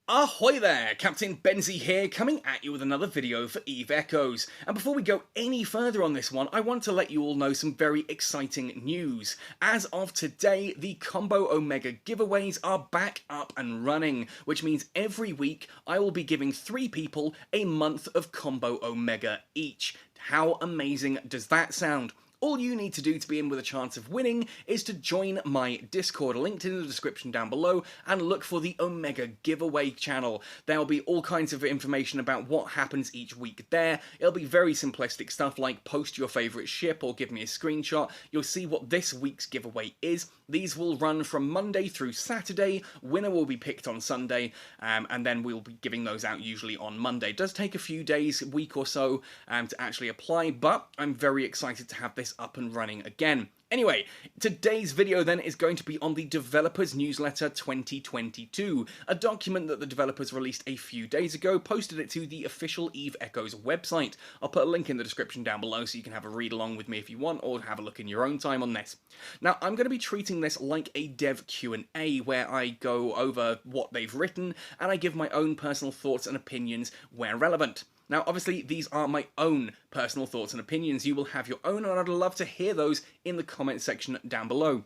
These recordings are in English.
Ahoy there, Captain Benzie here, coming at you with another video for Eve Echoes. And before we go any further on this one, I want to let you all know some very exciting news. As of today, the Combo Omega giveaways are back up and running, which means every week I will be giving 3 people a month of Combo Omega each. How amazing does that sound? All you need to do to be in with a chance of winning is to join my Discord, linked in the description down below, and look for the Omega giveaway channel. There will be all kinds of information about what happens each week there. It'll be very simplistic stuff like post your favourite ship or give me a screenshot. You'll see what this week's giveaway is. These will run from Monday through Saturday. Winner will be picked on Sunday, and then we'll be giving those out usually on Monday. It does take a few days, a week or so, to actually apply, but I'm very excited to have this up and running again. Anyway, today's video then is going to be on the Developers Newsletter 2022, a document that the developers released a few days ago, posted it to the official Eve Echoes website. I'll put a link in the description down below so you can have a read along with me if you want, or have a look in your own time on this. Now, I'm going to be treating this like a dev Q&A, where I go over what they've written, and I give my own personal thoughts and opinions where relevant. Now, obviously, these are my own personal thoughts and opinions. You will have your own, and I'd love to hear those in the comment section down below.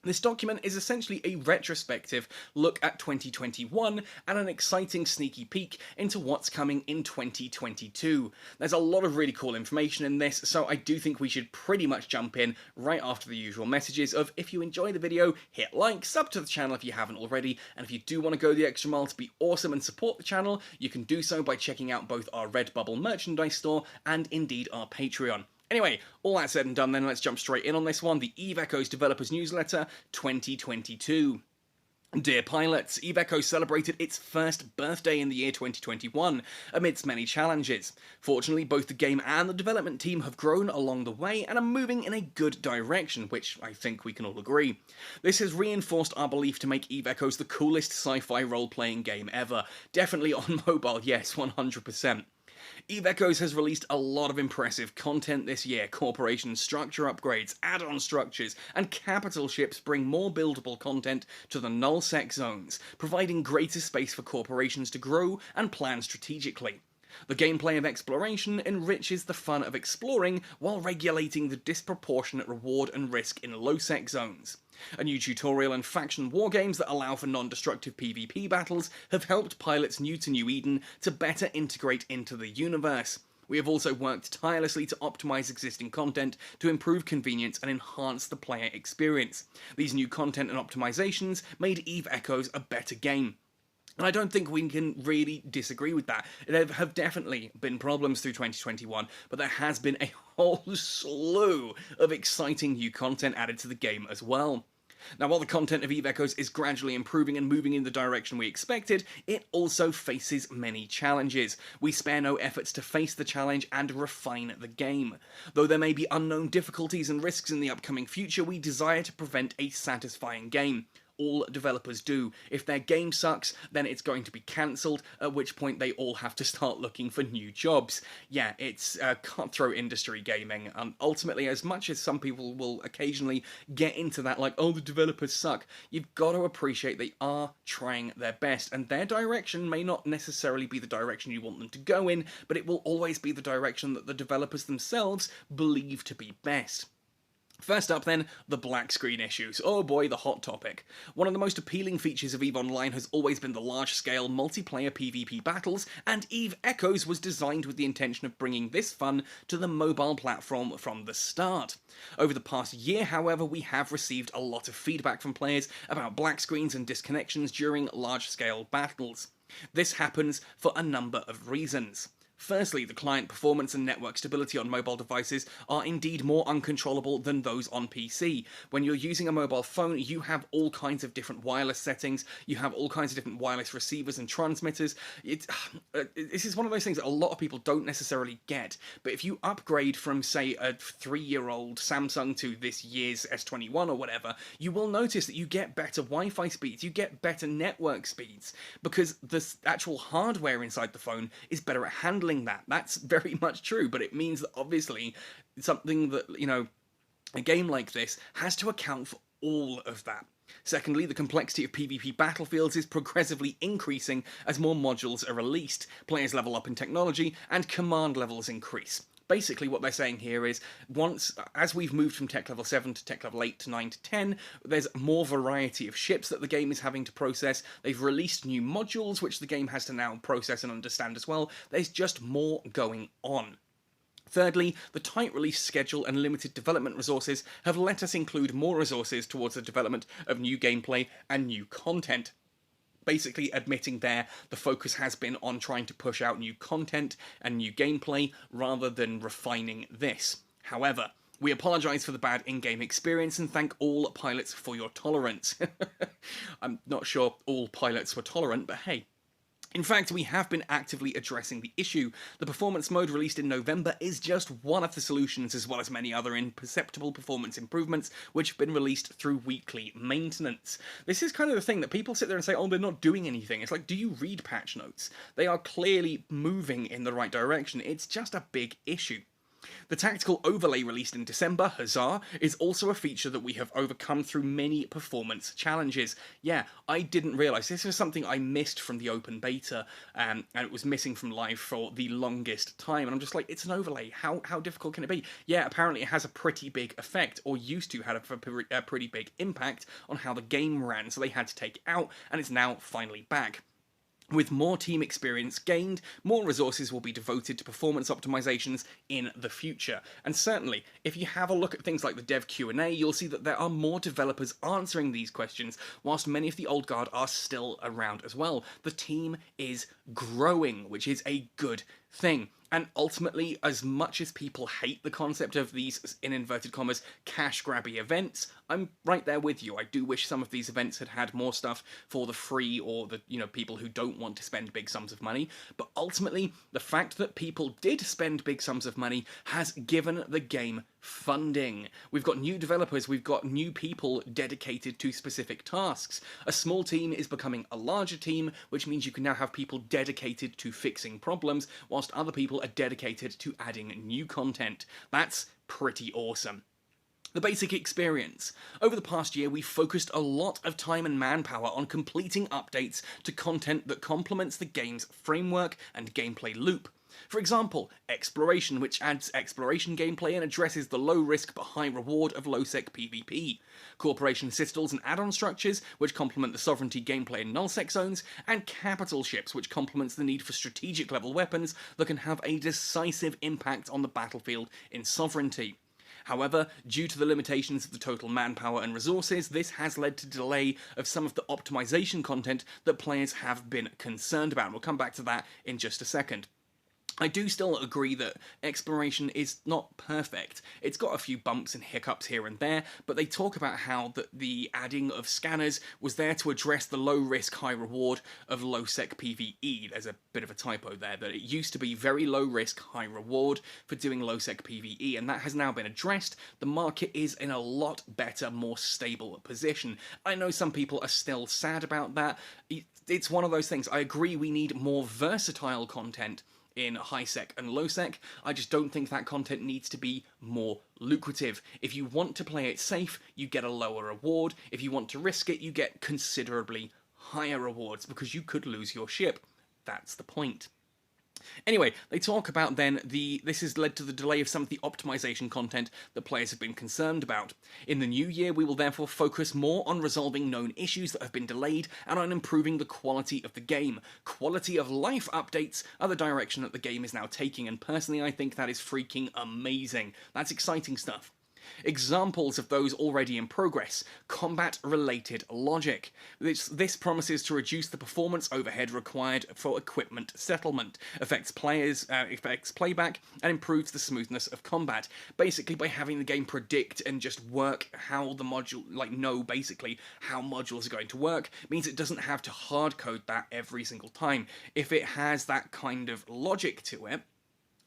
This document is essentially a retrospective look at 2021 and an exciting sneaky peek into what's coming in 2022. There's a lot of really cool information in this, so I do think we should pretty much jump in right after the usual messages of if you enjoy the video, hit like, sub to the channel if you haven't already, and if you do want to go the extra mile to be awesome and support the channel, you can do so by checking out both our Redbubble merchandise store and indeed our Patreon. Anyway, all that said and done then, let's jump straight in on this one, the Eve Echoes Developers Newsletter 2022. Dear pilots, Eve Echoes celebrated its first birthday in the year 2021, amidst many challenges. Fortunately, both the game and the development team have grown along the way and are moving in a good direction, which I think we can all agree. This has reinforced our belief to make Eve Echoes the coolest sci-fi role-playing game ever. Definitely on mobile, yes, 100%. Eve Echoes has released a lot of impressive content this year. Corporation structure upgrades, add-on structures, and capital ships bring more buildable content to the null-sec zones, providing greater space for corporations to grow and plan strategically. The gameplay of exploration enriches the fun of exploring while regulating the disproportionate reward and risk in low-sec zones. A new tutorial and faction wargames that allow for non-destructive PvP battles have helped pilots new to New Eden to better integrate into the universe. We have also worked tirelessly to optimize existing content to improve convenience and enhance the player experience. These new content and optimizations made Eve Echoes a better game. And I don't think we can really disagree with that. There have definitely been problems through 2021, but there has been a whole slew of exciting new content added to the game as well. Now, while the content of Eve Echoes is gradually improving and moving in the direction we expected, it also faces many challenges. We spare no efforts to face the challenge and refine the game. Though there may be unknown difficulties and risks in the upcoming future, we desire to prevent a satisfying game. All developers do. If their game sucks, then it's going to be cancelled, at which point they all have to start looking for new jobs. Yeah, it's cutthroat industry gaming, and ultimately, as much as some people will occasionally get into that, like, oh, the developers suck, you've got to appreciate they are trying their best, and their direction may not necessarily be the direction you want them to go in, but it will always be the direction that the developers themselves believe to be best. First up then, the black screen issues. Oh boy, the hot topic. One of the most appealing features of EVE Online has always been the large-scale multiplayer PvP battles, and EVE Echoes was designed with the intention of bringing this fun to the mobile platform from the start. Over the past year, however, we have received a lot of feedback from players about black screens and disconnections during large-scale battles. This happens for a number of reasons. Firstly, the client performance and network stability on mobile devices are indeed more uncontrollable than those on PC. When you're using a mobile phone, you have all kinds of different wireless settings, you have all kinds of different wireless receivers and transmitters. This is one of those things that a lot of people don't necessarily get, but if you upgrade from, say, a 3-year-old Samsung to this year's S21 or whatever, you will notice that you get better Wi-Fi speeds, you get better network speeds, because the actual hardware inside the phone is better at handling that. That's very much true, but it means that obviously something that, a game like this has to account for all of that. Secondly, the complexity of PvP battlefields is progressively increasing as more modules are released, players level up in technology, and command levels increase. Basically, what they're saying here is, as we've moved from tech level 7 to tech level 8 to 9 to 10, there's more variety of ships that the game is having to process. They've released new modules, which the game has to now process and understand as well. There's just more going on. Thirdly, the tight release schedule and limited development resources have let us include more resources towards the development of new gameplay and new content. Basically admitting there the focus has been on trying to push out new content and new gameplay rather than refining this. However, we apologise for the bad in-game experience and thank all pilots for your tolerance. I'm not sure all pilots were tolerant, but hey. In fact, we have been actively addressing the issue. The performance mode released in November is just one of the solutions, as well as many other imperceptible performance improvements which have been released through weekly maintenance. This is kind of the thing that people sit there and say, oh, they're not doing anything. It's like, do you read patch notes? They are clearly moving in the right direction. It's just a big issue. The tactical overlay released in December, huzzah, is also a feature that we have overcome through many performance challenges. Yeah, I didn't realise this was something I missed from the open beta, and it was missing from live for the longest time, and I'm just like, it's an overlay, how difficult can it be? Yeah, apparently it has a pretty big effect, or used to have a pretty big impact on how the game ran, so they had to take it out, and it's now finally back. With more team experience gained, more resources will be devoted to performance optimizations in the future. And certainly, if you have a look at things like the dev Q&A, you'll see that there are more developers answering these questions, whilst many of the old guard are still around as well. The team is growing, which is a good thing. And ultimately, as much as people hate the concept of these, in inverted commas, cash-grabby events, I'm right there with you. I do wish some of these events had had more stuff for the free or the, people who don't want to spend big sums of money. But ultimately, the fact that people did spend big sums of money has given the game funding. We've got new developers, we've got new people dedicated to specific tasks. A small team is becoming a larger team, which means you can now have people dedicated to fixing problems, whilst other people are dedicated to adding new content. That's pretty awesome. The basic experience. Over the past year, we've focused a lot of time and manpower on completing updates to content that complements the game's framework and gameplay loop. For example, Exploration, which adds exploration gameplay and addresses the low risk but high reward of low-sec PvP. Corporation Citadels and add-on structures, which complement the sovereignty gameplay in null-sec zones, and Capital Ships, which complements the need for strategic level weapons that can have a decisive impact on the battlefield in sovereignty. However, due to the limitations of the total manpower and resources, this has led to delay of some of the optimization content that players have been concerned about. We'll come back to that in just a second. I do still agree that Exploration is not perfect. It's got a few bumps and hiccups here and there, but they talk about how the adding of scanners was there to address the low risk, high reward of low sec PvE. There's a bit of a typo there, that it used to be very low risk, high reward for doing low sec PvE, and that has now been addressed. The market is in a lot better, more stable position. I know some people are still sad about that. It's one of those things. I agree we need more versatile content in high sec and low sec. I just don't think that content needs to be more lucrative. If you want to play it safe, you get a lower reward. If you want to risk it, you get considerably higher rewards because you could lose your ship. That's the point. Anyway, they talk about then this has led to the delay of some of the optimization content that players have been concerned about. In the new year, we will therefore focus more on resolving known issues that have been delayed and on improving the quality of the game. Quality of life updates are the direction that the game is now taking, and personally I think that is freaking amazing. That's exciting stuff. Examples of those already in progress. Combat-related logic. This promises to reduce the performance overhead required for equipment settlement, affects playback, and improves the smoothness of combat. Basically, by having the game predict and just work how the module, know basically how modules are going to work, means it doesn't have to hard code that every single time. If it has that kind of logic to it,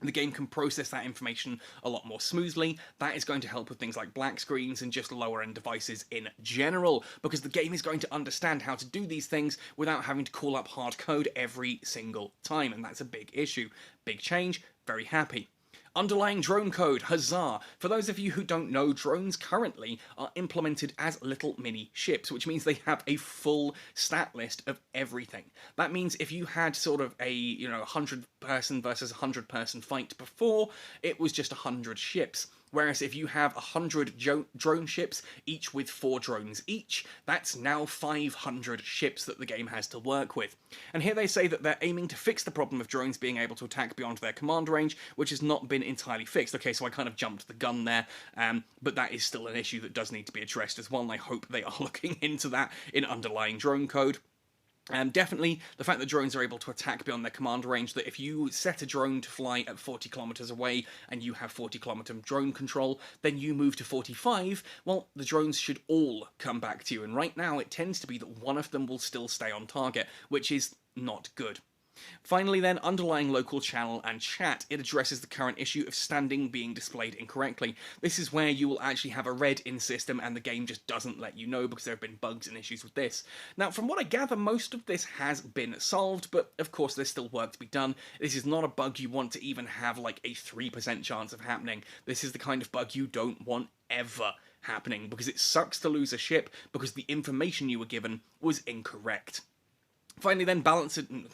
the game can process that information a lot more smoothly. That is going to help with things like black screens and just lower end devices in general, because the game is going to understand how to do these things without having to call up hard code every single time, and that's a big issue. Big change, very happy. Underlying drone code, huzzah! For those of you who don't know, drones currently are implemented as little mini ships, which means they have a full stat list of everything. That means if you had sort of a, 100 person versus 100 person fight before, it was just 100 ships. Whereas if you have 100 drone ships, each with 4 drones each, that's now 500 ships that the game has to work with. And here they say that they're aiming to fix the problem of drones being able to attack beyond their command range, which has not been entirely fixed. Okay, so I kind of jumped the gun there, but that is still an issue that does need to be addressed as well, and I hope they are looking into that in underlying drone code. Definitely the fact that drones are able to attack beyond their command range, that if you set a drone to fly at 40 kilometers away and you have 40-kilometer drone control, then you move to 45, well, the drones should all come back to you. And right now it tends to be that one of them will still stay on target, which is not good. Finally then, underlying local channel and chat, it addresses the current issue of standing being displayed incorrectly. This is where you will actually have a red in system and the game just doesn't let you know because there have been bugs and issues with this. Now, from what I gather, most of this has been solved, but of course there's still work to be done. This is not a bug you want to even have like a 3% chance of happening. This is the kind of bug you don't want ever happening, because it sucks to lose a ship because the information you were given was incorrect. Finally then, balancing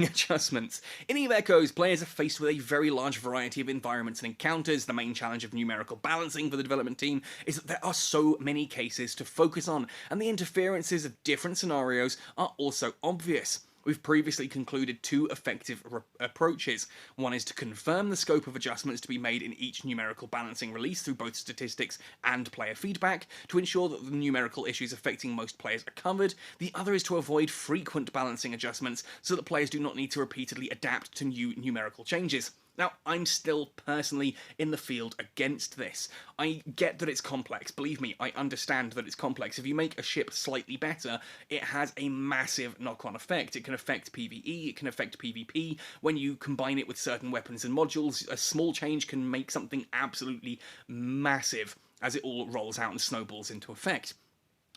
adjustments. In EVE Echoes, players are faced with a very large variety of environments and encounters. The main challenge of numerical balancing for the development team is that there are so many cases to focus on, and the interferences of different scenarios are also obvious. We've previously concluded 2 effective approaches. One is to confirm the scope of adjustments to be made in each numerical balancing release through both statistics and player feedback to ensure that the numerical issues affecting most players are covered. The other is to avoid frequent balancing adjustments so that players do not need to repeatedly adapt to new numerical changes. Now, I'm still personally in the field against this. I get that it's complex. Believe me, I understand that it's complex. If you make a ship slightly better, it has a massive knock-on effect. It can affect PvE, it can affect PvP. When you combine it with certain weapons and modules, a small change can make something absolutely massive as it all rolls out and snowballs into effect.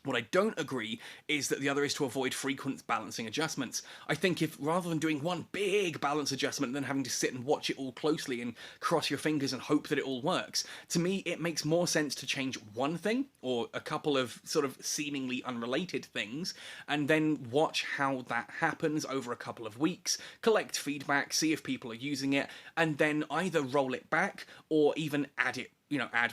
What I don't agree is that the other is to avoid frequent balancing adjustments. I think if, rather than doing one big balance adjustment and then having to sit and watch it all closely and cross your fingers and hope that it all works, to me it makes more sense to change one thing, or a couple of sort of seemingly unrelated things, and then watch how that happens over a couple of weeks, collect feedback, see if people are using it, and then either roll it back or even add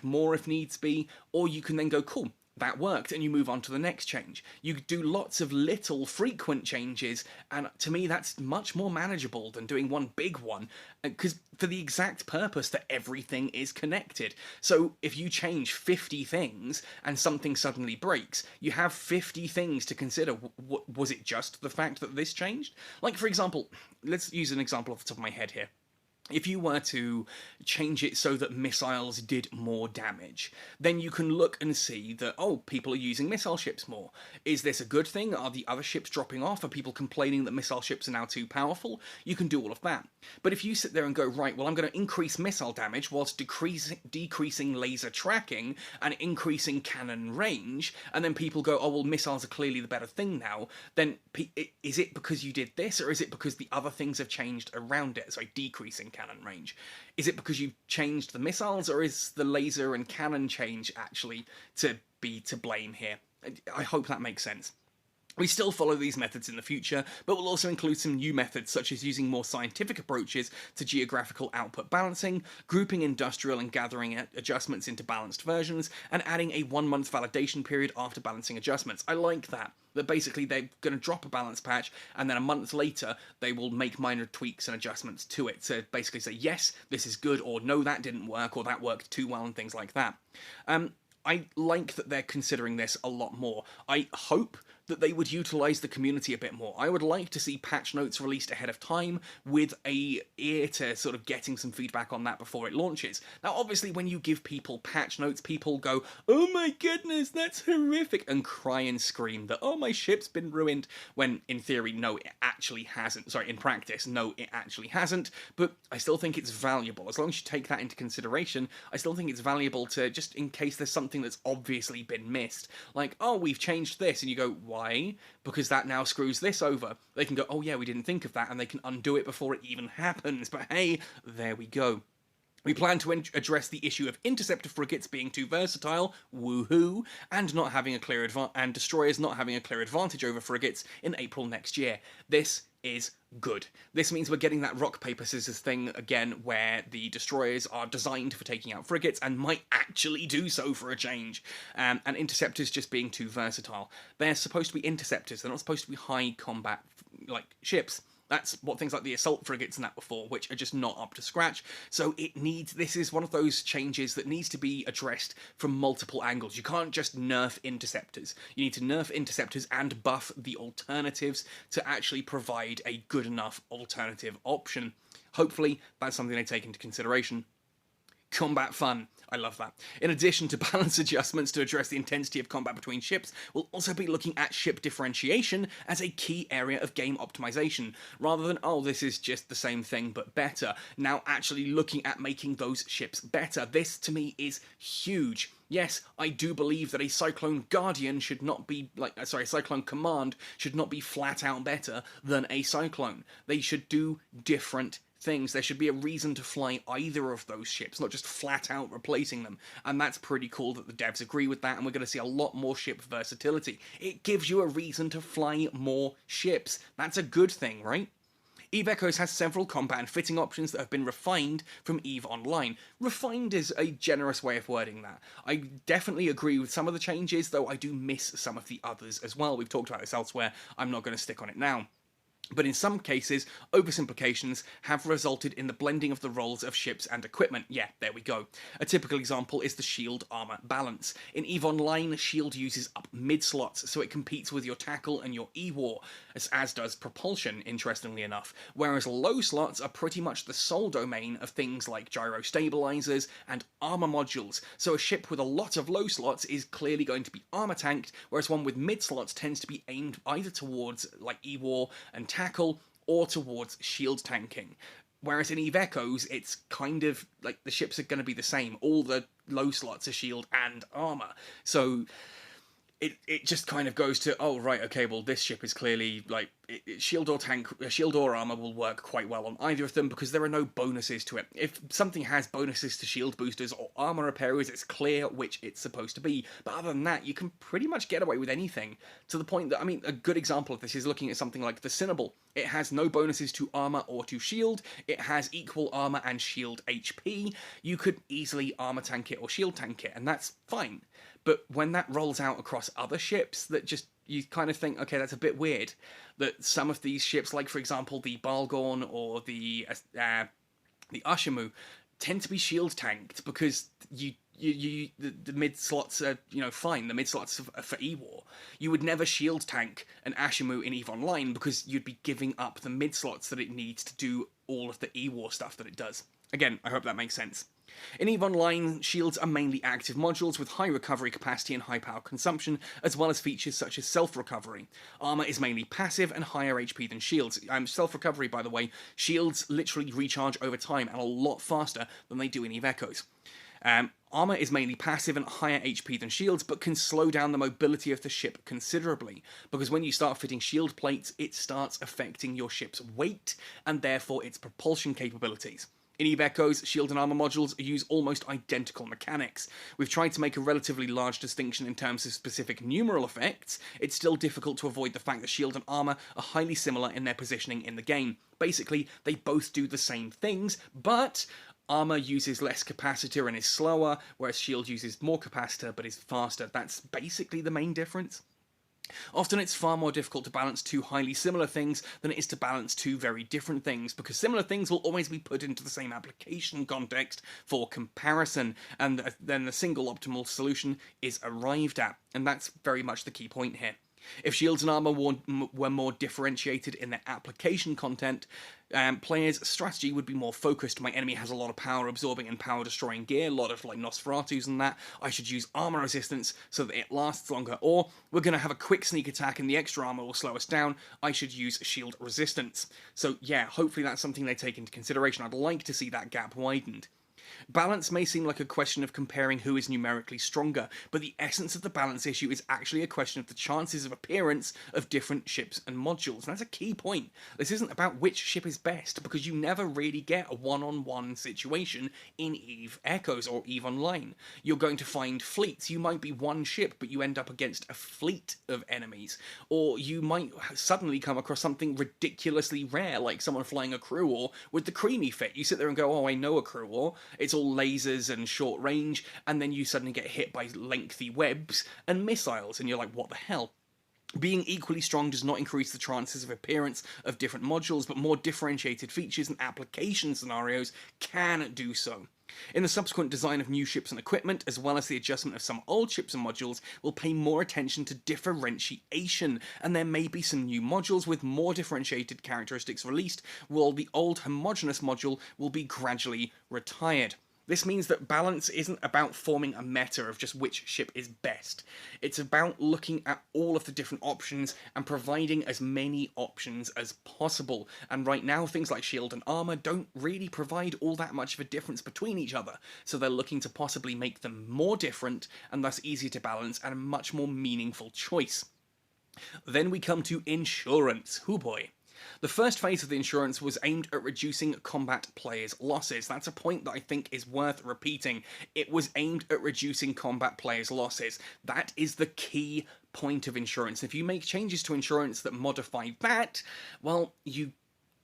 more if needs be, or you can then go, cool, that worked, and you move on to the next change. You do lots of little frequent changes, and to me that's much more manageable than doing one big one, because for the exact purpose that everything is connected. So if you change 50 things and something suddenly breaks, you have 50 things to consider. Was it just the fact that this changed? Like, for example, let's use an example off the top of my head here. If you were to change it so that missiles did more damage, then you can look and see that, oh, people are using missile ships more. Is this a good thing? Are the other ships dropping off? Are people complaining that missile ships are now too powerful? You can do all of that. But if you sit there and go, right, well, I'm going to increase missile damage whilst decreasing laser tracking and increasing cannon range, and then people go, oh, well, missiles are clearly the better thing now, then is it because you did this, or is it because the other things have changed around it? So decreasing cannon range. Is it because you've changed the missiles, or is the laser and cannon change actually to be to blame here? I hope that makes sense. We still follow these methods in the future, but we'll also include some new methods such as using more scientific approaches to geographical output balancing, grouping industrial and gathering adjustments into balanced versions, and adding a 1-month validation period after balancing adjustments. I like that. That basically they're going to drop a balance patch, and then a month later they will make minor tweaks and adjustments to it to basically say, yes, this is good, or no, that didn't work, or that worked too well, and things like that. I like that they're considering this a lot more. I hope that they would utilise the community a bit more. I would like to see patch notes released ahead of time with a ear to sort of getting some feedback on that before it launches. Now, obviously, when you give people patch notes, people go, oh my goodness, that's horrific, and cry and scream that, oh, my ship's been ruined, when in theory, no, it actually hasn't. Sorry, in practice, no, it actually hasn't, but I still think it's valuable. As long as you take that into consideration, I still think it's valuable to, just in case there's something that's obviously been missed, like, oh, we've changed this, and you go, why? Because that now screws this over. They can go, oh yeah, we didn't think of that, and they can undo it before it even happens. But hey, there we go. We plan to address the issue of interceptor frigates being too versatile, woohoo, and not having a clear and destroyers not having a clear advantage over frigates in April next year. This is good. This means we're getting that rock paper scissors thing again, where the destroyers are designed for taking out frigates and might actually do so for a change. And interceptors just being too versatile. They're supposed to be interceptors. They're not supposed to be high combat like ships. That's what things like the assault frigates and that were for, which are just not up to scratch. So this is one of those changes that needs to be addressed from multiple angles. You can't just nerf interceptors. You need to nerf interceptors and buff the alternatives to actually provide a good enough alternative option. Hopefully, that's something they take into consideration. Combat fun. I love that. In addition to balance adjustments to address the intensity of combat between ships, we'll also be looking at ship differentiation as a key area of game optimization, rather than, oh, this is just the same thing but better. Now actually looking at making those ships better. This, to me, is huge. Yes, I do believe that a Cyclone Guardian should not be, Cyclone Command should not be flat out better than a Cyclone. They should do different things. There should be a reason to fly either of those ships, not just flat out replacing them. And that's pretty cool that the devs agree with that, and we're going to see a lot more ship versatility. It gives you a reason to fly more ships. That's a good thing, right? EVE Echoes has several combat and fitting options that have been refined from EVE Online. Refined is a generous way of wording that. I definitely agree with some of the changes, though I do miss some of the others as well. We've talked about this elsewhere. I'm not going to stick on it now. But in some cases, oversimplifications have resulted in the blending of the roles of ships and equipment. Yeah, there we go. A typical example is the shield armor balance. In EVE Online, shield uses up mid-slots, so it competes with your tackle and your E-War, as does propulsion, interestingly enough, whereas low slots are pretty much the sole domain of things like gyro stabilizers and armor modules, so a ship with a lot of low slots is clearly going to be armor tanked, whereas one with mid slots tends to be aimed either towards like E-War and tackle or towards shield tanking. Whereas in EVE Echoes, it's kind of like the ships are going to be the same. All the low slots are shield and armor. So it just kind of goes to, oh, right, okay, well, this ship is clearly, like, shield or tank, shield or armor will work quite well on either of them because there are no bonuses to it. If something has bonuses to shield boosters or armor repairers, it's clear which it's supposed to be. But other than that, you can pretty much get away with anything, to the point that, I mean, a good example of this is looking at something like the Cinnable. It has no bonuses to armor or to shield. It has equal armor and shield HP. You could easily armor tank it or shield tank it, and that's fine. But when that rolls out across other ships, that just, you kind of think, okay, that's a bit weird. That some of these ships, like for example the Balgorn or the Ashimu, tend to be shield tanked because the mid slots are, you know, fine. The mid slots are for E-War. You would never shield tank an Ashimu in EVE Online because you'd be giving up the mid slots that it needs to do all of the E-War stuff that it does. Again, I hope that makes sense. In EVE Online, shields are mainly active modules with high recovery capacity and high power consumption, as well as features such as self-recovery. Armor is mainly passive and higher HP than shields. Self-recovery, by the way, shields literally recharge over time and a lot faster than they do in EVE Echoes. Armor is mainly passive and higher HP than shields, but can slow down the mobility of the ship considerably, because when you start fitting shield plates, it starts affecting your ship's weight, and therefore its propulsion capabilities. In EVE Echoes, shield and armor modules use almost identical mechanics. We've tried to make a relatively large distinction in terms of specific numeral effects. It's still difficult to avoid the fact that shield and armor are highly similar in their positioning in the game. Basically, they both do the same things, but armor uses less capacitor and is slower, whereas shield uses more capacitor but is faster. That's basically the main difference. Often it's far more difficult to balance two highly similar things than it is to balance two very different things, because similar things will always be put into the same application context for comparison, and then the single optimal solution is arrived at, and that's very much the key point here. If shields and armor were more differentiated in their application content, players' strategy would be more focused. My enemy has a lot of power absorbing and power destroying gear, a lot of like Nosferatus and that. I should use armor resistance so that it lasts longer. Or we're going to have a quick sneak attack and the extra armor will slow us down. I should use shield resistance. So yeah, hopefully that's something they take into consideration. I'd like to see that gap widened. Balance may seem like a question of comparing who is numerically stronger, but the essence of the balance issue is actually a question of the chances of appearance of different ships and modules. And that's a key point. This isn't about which ship is best, because you never really get a one-on-one situation in EVE Echoes or EVE Online. You're going to find fleets. You might be one ship, but you end up against a fleet of enemies. Or you might suddenly come across something ridiculously rare, like someone flying a crew war with the creamy fit. You sit there and go, oh, I know a crew war. It's all lasers and short range, and then you suddenly get hit by lengthy webs and missiles, and you're like, what the hell? Being equally strong does not increase the chances of appearance of different modules, but more differentiated features and application scenarios can do so. In the subsequent design of new ships and equipment, as well as the adjustment of some old ships and modules, we'll pay more attention to differentiation, and there may be some new modules with more differentiated characteristics released, while the old homogeneous module will be gradually retired. This means that balance isn't about forming a meta of just which ship is best. It's about looking at all of the different options and providing as many options as possible. And right now, things like shield and armor don't really provide all that much of a difference between each other. So they're looking to possibly make them more different and thus easier to balance and a much more meaningful choice. Then we come to insurance. Hoo boy. The first phase of the insurance was aimed at reducing combat players' losses. That's a point that I think is worth repeating. It was aimed at reducing combat players' losses. That is the key point of insurance. If you make changes to insurance that modify that, well, you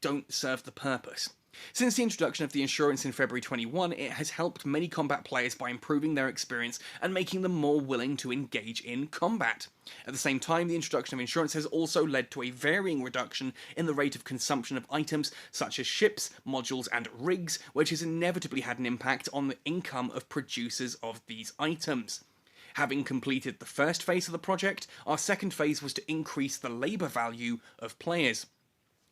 don't serve the purpose. Since the introduction of the insurance in February 21, it has helped many combat players by improving their experience and making them more willing to engage in combat. At the same time, the introduction of insurance has also led to a varying reduction in the rate of consumption of items such as ships, modules, and rigs, which has inevitably had an impact on the income of producers of these items. Having completed the first phase of the project, our second phase was to increase the labour value of players.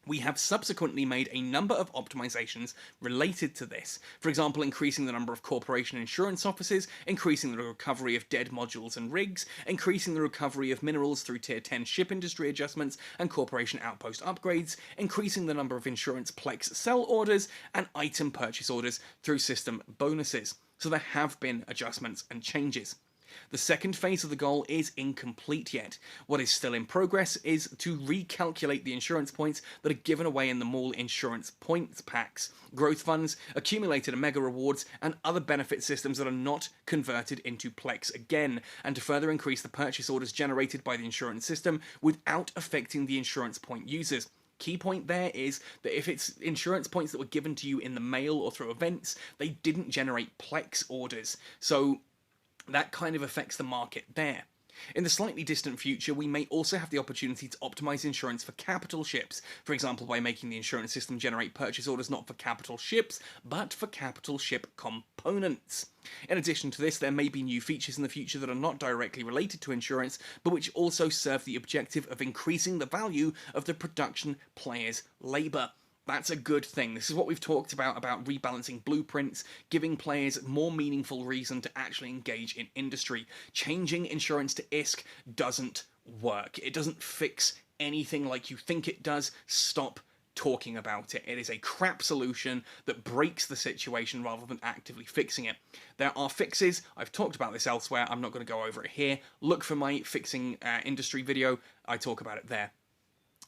We have subsequently made a number of optimizations related to this. For example, increasing the number of corporation insurance offices, increasing the recovery of dead modules and rigs, increasing the recovery of minerals through tier 10 ship industry adjustments and corporation outpost upgrades, increasing the number of insurance plex sell orders, and item purchase orders through system bonuses. So there have been adjustments and changes. The second phase of the goal is incomplete yet. What is still in progress is to recalculate the insurance points that are given away in the mall insurance points packs, growth funds, accumulated Omega rewards, and other benefit systems that are not converted into Plex again, and to further increase the purchase orders generated by the insurance system without affecting the insurance point users. Key point there is that if it's insurance points that were given to you in the mail or through events, they didn't generate Plex orders. So that kind of affects the market there. In the slightly distant future, we may also have the opportunity to optimize insurance for capital ships, for example by making the insurance system generate purchase orders not for capital ships, but for capital ship components. In addition to this, there may be new features in the future that are not directly related to insurance, but which also serve the objective of increasing the value of the production player's labour. That's a good thing. This is what we've talked about rebalancing blueprints, giving players more meaningful reason to actually engage in industry. Changing insurance to ISK doesn't work. It doesn't fix anything like you think it does. Stop talking about it. It is a crap solution that breaks the situation rather than actively fixing it. There are fixes. I've talked about this elsewhere. I'm not going to go over it here. Look for my fixing industry video. I talk about it there.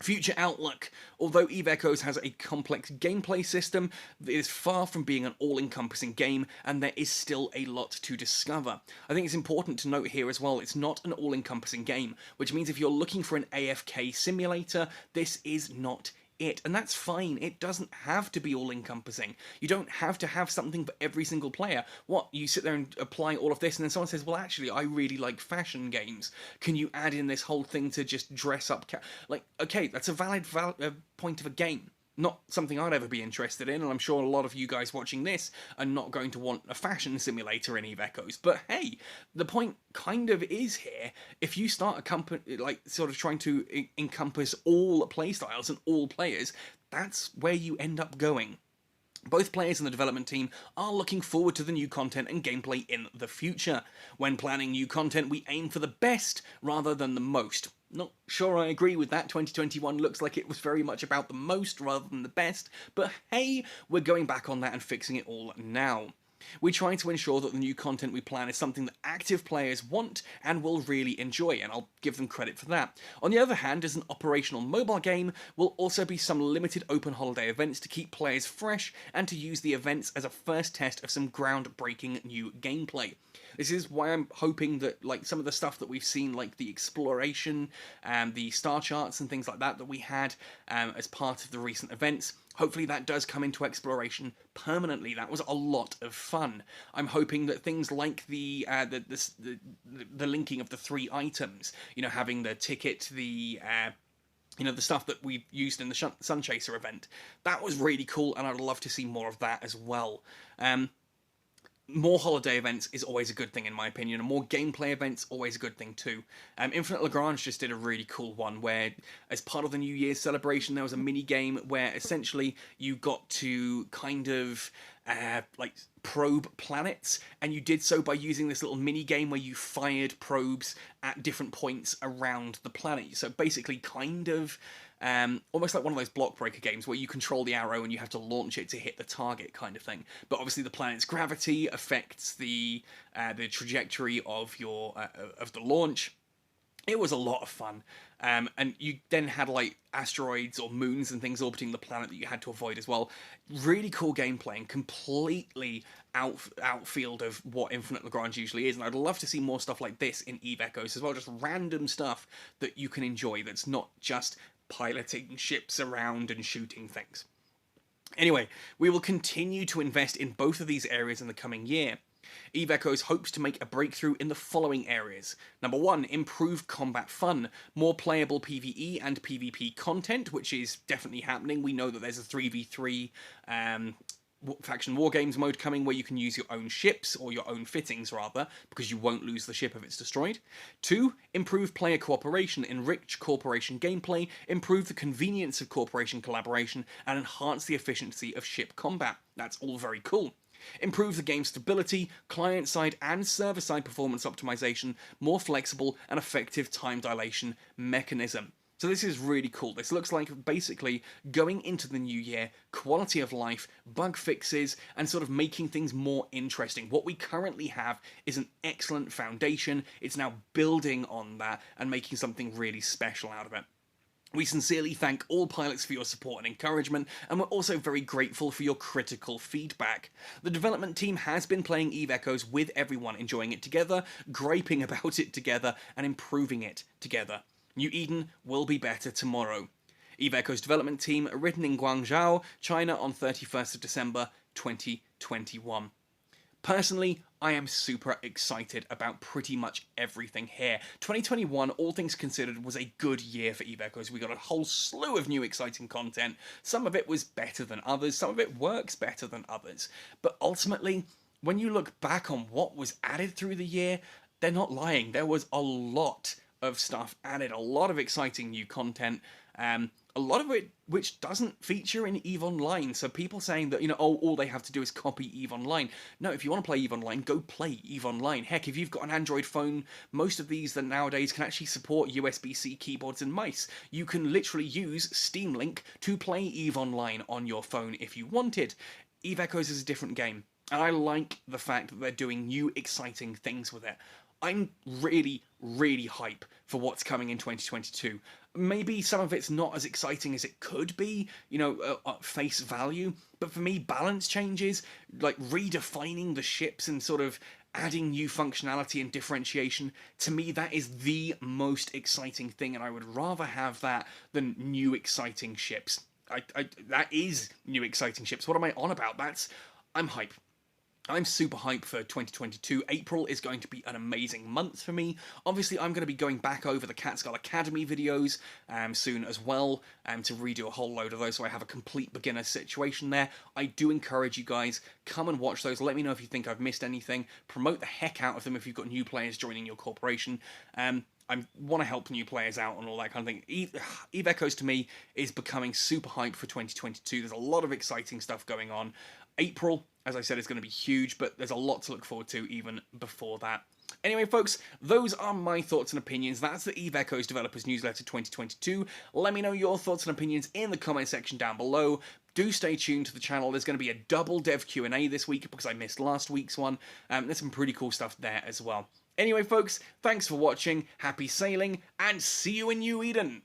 Future outlook. Although EVE Echoes has a complex gameplay system, it is far from being an all-encompassing game, and there is still a lot to discover. I think it's important to note here as well, it's not an all-encompassing game, which means if you're looking for an AFK simulator, this is not it. And that's fine. It doesn't have to be all-encompassing. You don't have to have something for every single player. What, you sit there and apply all of this and then someone says, well actually I really like fashion games. Can you add in this whole thing to just dress up? Like, okay, that's a valid point of a game. Not something I'd ever be interested in, and I'm sure a lot of you guys watching this are not going to want a fashion simulator in EVE Echoes. But hey, the point kind of is here, if you start a company, like, sort of trying to encompass all playstyles and all players, that's where you end up going. Both players and the development team are looking forward to the new content and gameplay in the future. When planning new content, we aim for the best rather than the most. Not sure I agree with that. 2021 looks like it was very much about the most rather than the best, but hey, we're going back on that and fixing it all now. We try to ensure that the new content we plan is something that active players want and will really enjoy, and I'll give them credit for that. On the other hand, as an operational mobile game, will also be some limited open holiday events to keep players fresh and to use the events as a first test of some groundbreaking new gameplay. This is why I'm hoping that like some of the stuff that we've seen, like the exploration and the star charts and things like that we had as part of the recent events, hopefully that does come into exploration permanently. That was a lot of fun. I'm hoping that things like the linking of the 3 items, you know, having the ticket, the stuff that we used in the Sun Chaser event, that was really cool, and I'd love to see more of that as well. More holiday events is always a good thing in my opinion, and more gameplay events always a good thing too. Infinite Lagrange just did a really cool one where, as part of the New Year's celebration, there was a mini game where essentially you got to kind of like probe planets, and you did so by using this little mini game where you fired probes at different points around the planet. So basically kind of almost like one of those block breaker games where you control the arrow and you have to launch it to hit the target kind of thing. But obviously the planet's gravity affects the trajectory of your of the launch. It was a lot of fun. And you then had like asteroids or moons and things orbiting the planet that you had to avoid as well. Really cool gameplay and completely outfield of what Infinite Lagrange usually is. And I'd love to see more stuff like this in Eve Echoes as well. Just random stuff that you can enjoy that's not just piloting ships around and shooting things. Anyway, we will continue to invest in both of these areas in the coming year. Eve Echoes hopes to make a breakthrough in the following areas. Number 1, improved combat fun, more playable PvE and PvP content, which is definitely happening. We know that there's a 3v3 faction war games mode coming where you can use your own ships, or your own fittings rather, because you won't lose the ship if it's destroyed. 2, improve player cooperation, enrich corporation gameplay, improve the convenience of corporation collaboration, and enhance the efficiency of ship combat. That's all very cool. Improve the game's stability, client-side and server-side performance optimization, more flexible and effective time dilation mechanism. So this is really cool. This looks like basically going into the new year, quality of life, bug fixes, and sort of making things more interesting. What we currently have is an excellent foundation. It's now building on that and making something really special out of it. We sincerely thank all pilots for your support and encouragement, and we're also very grateful for your critical feedback. The development team has been playing Eve Echoes with everyone, enjoying it together, griping about it together, and improving it together. New Eden will be better tomorrow. Eve Echoes development team, written in Guangzhou, China on 31st of December 2021. Personally, I am super excited about pretty much everything here. 2021, all things considered, was a good year for Eve Echoes. We got a whole slew of new exciting content. Some of it was better than others, some of it works better than others. But ultimately, when you look back on what was added through the year, they're not lying. There was a lot of stuff added, a lot of exciting new content, a lot of it which doesn't feature in EVE Online. So people saying that, oh, all they have to do is copy EVE Online. No, if you want to play EVE Online, go play EVE Online. Heck, if you've got an Android phone, most of these that nowadays can actually support USB-C keyboards and mice. You can literally use Steam Link to play EVE Online on your phone if you wanted. Eve Echoes is a different game, and I like the fact that they're doing new, exciting things with it. I'm really, really hype for what's coming in 2022. Maybe some of it's not as exciting as it could be, at face value, but for me, balance changes, like redefining the ships and sort of adding new functionality and differentiation, to me that is the most exciting thing, and I would rather have that than new exciting ships. That is new exciting ships. What am I on about? I'm hype. I'm super hyped for 2022. April is going to be an amazing month for me. Obviously, I'm going to be going back over the Catskull Academy videos soon as well to redo a whole load of those, so I have a complete beginner situation there. I do encourage you guys, come and watch those. Let me know if you think I've missed anything. Promote the heck out of them if you've got new players joining your corporation. I want to help new players out and all that kind of thing. Eve Echoes, to me, is becoming super hyped for 2022. There's a lot of exciting stuff going on. April, as I said, is going to be huge, but there's a lot to look forward to even before that. Anyway, folks, those are my thoughts and opinions. That's the Eve Echoes Developers Newsletter 2022. Let me know your thoughts and opinions in the comment section down below. do stay tuned to the channel. There's going to be a double dev Q&A this week because I missed last week's one. There's some pretty cool stuff there as well. Anyway, folks, thanks for watching, happy sailing, and see you in New Eden!